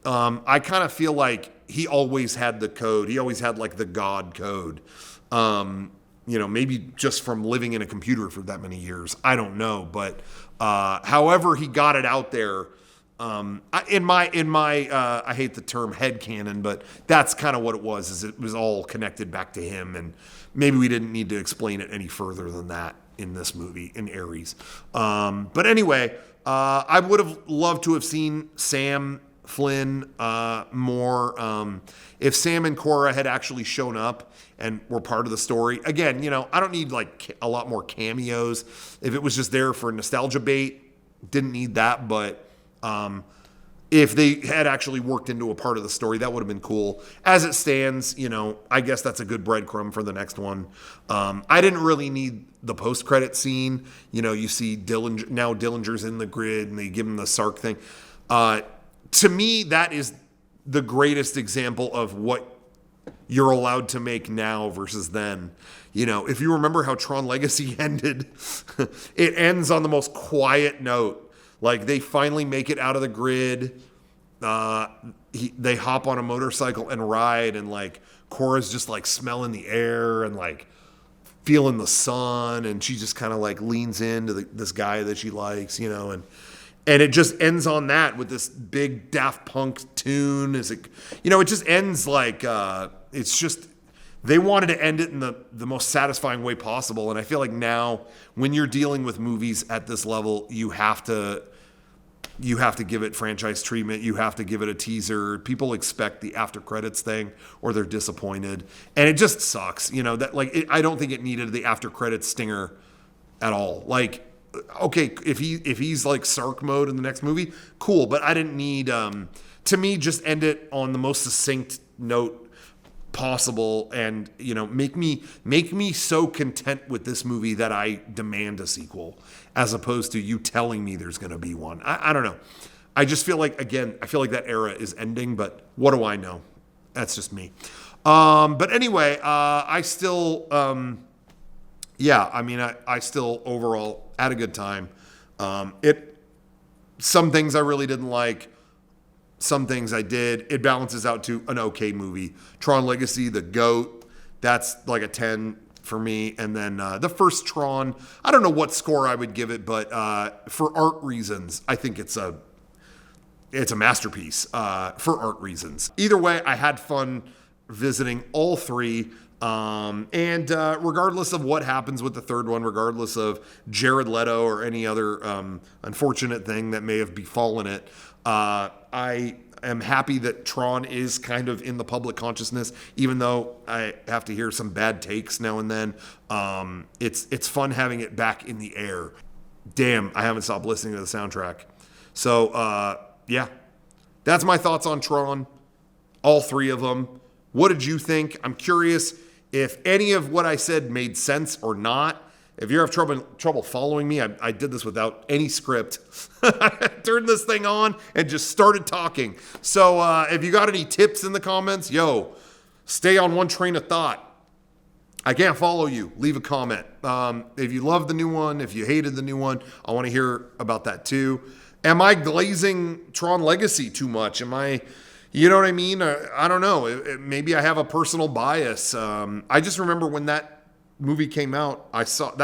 I kind of feel like he always had the code. He always had like the God code. Maybe just from living in a computer for that many years. I don't know. But however he got it out there, in my I hate the term headcanon, but that's kind of what it was, is it was all connected back to him, and maybe we didn't need to explain it any further than that in this movie, in Aries. But anyway, I would have loved to have seen Sam Flynn more. If Sam and Cora had actually shown up and were part of the story. Again, I don't need like a lot more cameos. If it was just there for nostalgia bait, didn't need that, but if they had actually worked into a part of the story, that would have been cool. As it stands, I guess that's a good breadcrumb for the next one. I didn't really need the post-credit scene. You see Dillinger's in the grid and they give him the Sark thing. To me, that is the greatest example of what you're allowed to make now versus then. If you remember how Tron Legacy ended, it ends on the most quiet note. Like, they finally make it out of the grid. They hop on a motorcycle and ride, and like Cora's just like smelling the air and like feeling the sun, and she just kind of like leans into this guy that she likes, and it just ends on that with this big Daft Punk tune. It just ends like it's just, they wanted to end it in the most satisfying way possible. And I feel like now, when you're dealing with movies at this level, you have to give it franchise treatment. You have to give it a teaser. People expect the after credits thing, or they're disappointed, and it just sucks. I don't think it needed the after credits stinger at all. Like, okay, if he's like Sark mode in the next movie, cool. But I didn't need. To me, just end it on the most succinct note possible, and make me so content with this movie that I demand a sequel, as opposed to you telling me there's going to be one. I don't know. I just feel like, again, that era is ending, but what do I know? That's just me. But anyway, I still, I still overall had a good time. Some things I really didn't like. Some things I did. It balances out to an okay movie. Tron Legacy, the GOAT, that's like a 10 for me. And then the first Tron, I don't know what score I would give it, but for art reasons, I think it's a masterpiece for art reasons. Either way, I had fun visiting all three. And regardless of what happens with the third one, regardless of Jared Leto or any other unfortunate thing that may have befallen it, I am happy that Tron is kind of in the public consciousness, even though I have to hear some bad takes now and then. It's fun having it back in the air. Damn, I haven't stopped listening to the soundtrack. So, yeah, that's my thoughts on Tron, all three of them. What did you think? I'm curious if any of what I said made sense or not. If you have trouble following me, I did this without any script. I turned this thing on and just started talking. So if you got any tips in the comments, stay on one train of thought. I can't follow you. Leave a comment. If you love the new one, if you hated the new one, I want to hear about that too. Am I glazing Tron Legacy too much? You know what I mean? I don't know. Maybe I have a personal bias. I just remember when that movie came out, I think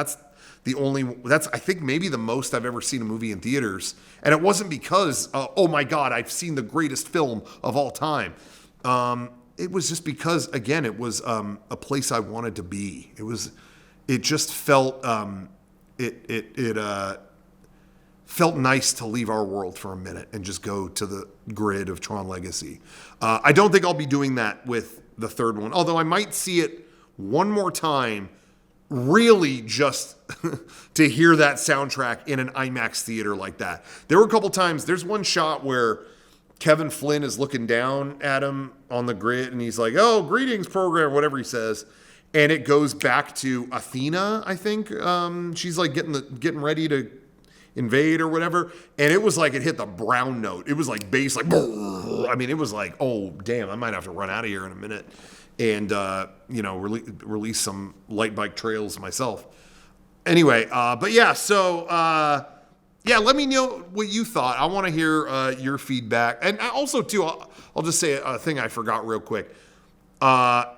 maybe the most I've ever seen a movie in theaters. And it wasn't because, oh my God, I've seen the greatest film of all time. It was just because, again, it was a place I wanted to be. It just felt, felt nice to leave our world for a minute and just go to the grid of Tron Legacy. I don't think I'll be doing that with the third one, although I might see it one more time, really just to hear that soundtrack in an IMAX theater like that. There were a couple times, there's one shot where Kevin Flynn is looking down at him on the grid and he's like, "Oh, greetings program," whatever he says. And it goes back to Athena, I think. She's like getting ready to invade or whatever. And it was like it hit the brown note. It was like bass, like, it was like, oh, damn, I might have to run out of here in a minute and, release some light bike trails myself. Anyway, but yeah, so, let me know what you thought. I want to hear your feedback. And also, too, I'll just say a thing I forgot real quick. I'll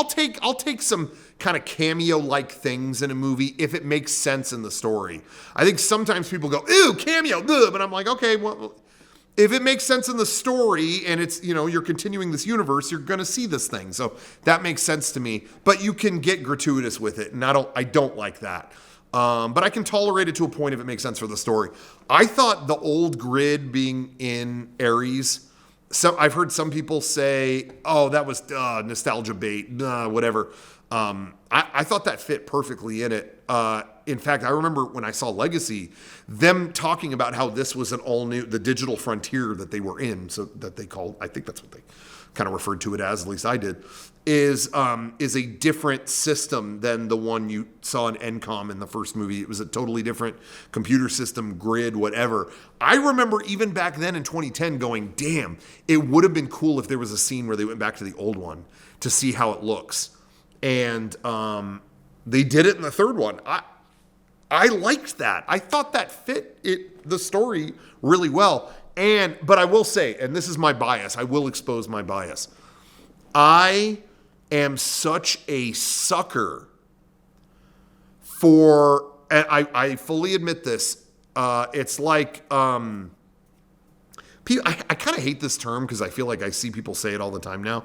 take some kind of cameo-like things in a movie if it makes sense in the story. I think sometimes people go, "Ew, cameo," but I'm like, okay, well, if it makes sense in the story and it's, you're continuing this universe, you're going to see this thing. So that makes sense to me. But you can get gratuitous with it, and I don't like that. But I can tolerate it to a point if it makes sense for the story. I thought the old grid being in Aries. So I've heard some people say, "Oh, that was nostalgia bait, whatever." I thought that fit perfectly in it. in fact, I remember when I saw Legacy, them talking about how this was an all new, the digital frontier that they were in, so that they called, I think that's what they kind of referred to it as, at least I did, is a different system than the one you saw in NCOM in the first movie. It was a totally different computer system, grid, whatever. I remember even back then in 2010 going, damn, it would have been cool if there was a scene where they went back to the old one to see how it looks. And they did it in the third one. I liked that. I thought that fit the story really well. But I will say, and this is my bias, I will expose my bias. I am such a sucker for, and I fully admit this, it's like, I kind of hate this term because I feel like I see people say it all the time now.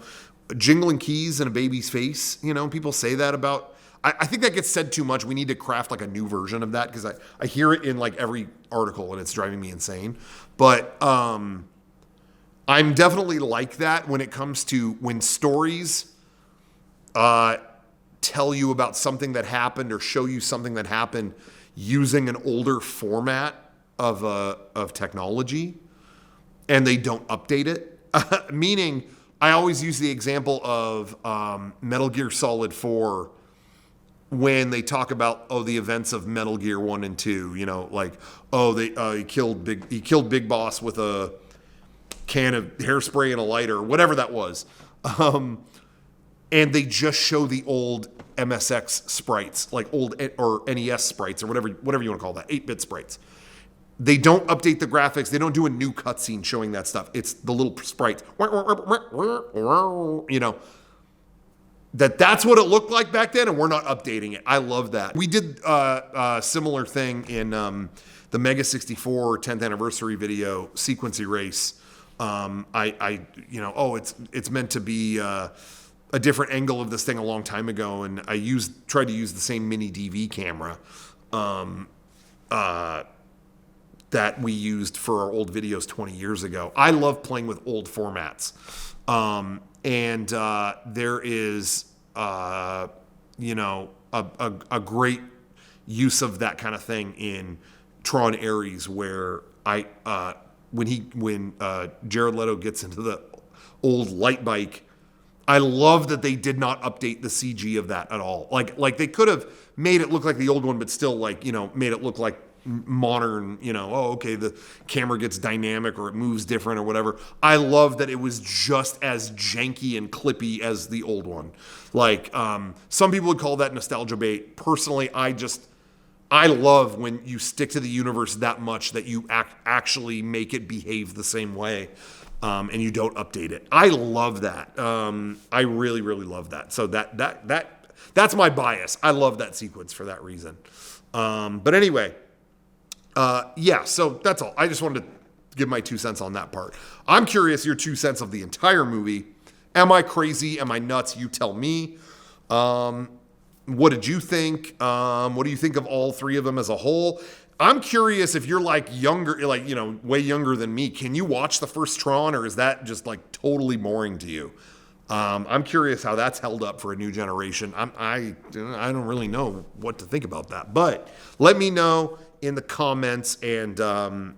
Jingling keys in a baby's face, people say that about, I think that gets said too much. We need to craft like a new version of that because I hear it in like every article and it's driving me insane. But I'm definitely like that when it comes to when stories tell you about something that happened or show you something that happened using an older format of technology and they don't update it. Meaning, I always use the example of Metal Gear Solid 4 when they talk about the events of Metal Gear 1 and 2, he killed Big Boss with a can of hairspray and a lighter, whatever that was. And they just show the old MSX sprites, like old or NES sprites or whatever you want to call that, 8-bit sprites. They don't update the graphics. They don't do a new cutscene showing that stuff. It's the little sprites. That's what it looked like back then, and we're not updating it. I love that. We did a similar thing in the Mega 64 10th anniversary video, Sequence Erase. It's meant to be a different angle of this thing a long time ago, and I tried to use the same mini DV camera that we used for our old videos 20 years ago. I love playing with old formats. And there is, a great use of that kind of thing in Tron Ares, where when Jared Leto gets into the old light bike, I love that they did not update the CG of that at all. Like they could have made it look like the old one, but still made it look like modern, the camera gets dynamic or it moves different or whatever. I love that it was just as janky and clippy as the old one. Some people would call that nostalgia bait. Personally, I love when you stick to the universe that much that you actually make it behave the same way, and you don't update it. I love that. I really, really love that. So that's my bias. I love that sequence for that reason. But anyway, so that's all. I just wanted to give my 2 cents on that part. I'm curious your 2 cents of the entire movie. Am I crazy? Am I nuts? You tell me. What did you think? What do you think of all three of them as a whole? I'm curious if you're younger, way younger than me. Can you watch the first Tron, or is that just totally boring to you? I'm curious how that's held up for a new generation. I don't really know what to think about that, but let me know in the comments. And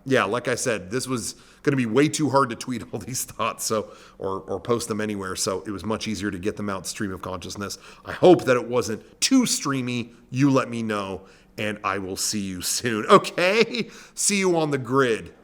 like I said, this was going to be way too hard to tweet all these thoughts, or post them anywhere. So it was much easier to get them out stream of consciousness. I hope that it wasn't too streamy. You let me know, and I will see you soon. Okay, see you on the grid.